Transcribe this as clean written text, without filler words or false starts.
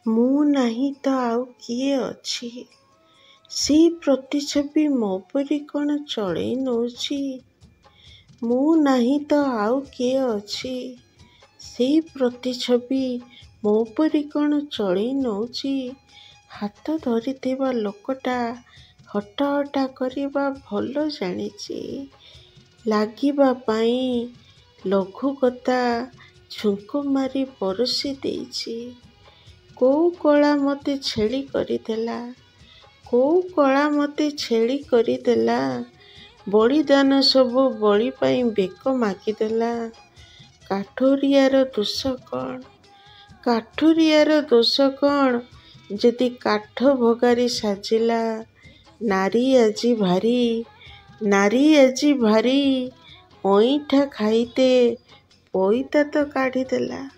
ମୁଁ ନାହିଁ ତ ଆଉ କିଏ ଅଛି? ସେଇ ପ୍ରତିଛବି ମୋ ପରି କ'ଣ ଚଳେଇ ନଉଛି? ମୁଁ ନାହିଁ ତ ଆଉ କିଏ ଅଛି? ସେଇ ପ୍ରତିଛବି ମୋ ପରି କ'ଣ ଚଳେଇ ନଉଛି? ହାତ ଧରିଥିବା ଲୋକଟା ହଟହଟା କରିବା ଭଲ ଜାଣିଛି। ଲାଗିବା ପାଇଁ ଲଘୁକତା ଝୁଙ୍କ ମାରି ପରଷି ଦେଇଛି। କୋଉ କଳା ମୋତେ ଛେଳି କରିଦେଲା? କୋଉ କଳା ମୋତେ ଛେଳି କରିଦେଲା? ବଳିଦାନ ସବୁ ବଳି ପାଇଁ ବେକ ମାଗିଦେଲା। କାଠୁରିଆର ଦୋଷ କ'ଣ? କାଠୁରିଆର ଦୋଷ କ'ଣ ଯଦି କାଠ ଭଗାରି ସାଜିଲା? ନାରୀ ଆଜି ଭାରି, ନାରୀ ଆଜି ଭାରି, ଅଇଁଠା ଖାଇତେ ପଇତା ତ କାଢ଼ିଦେଲା।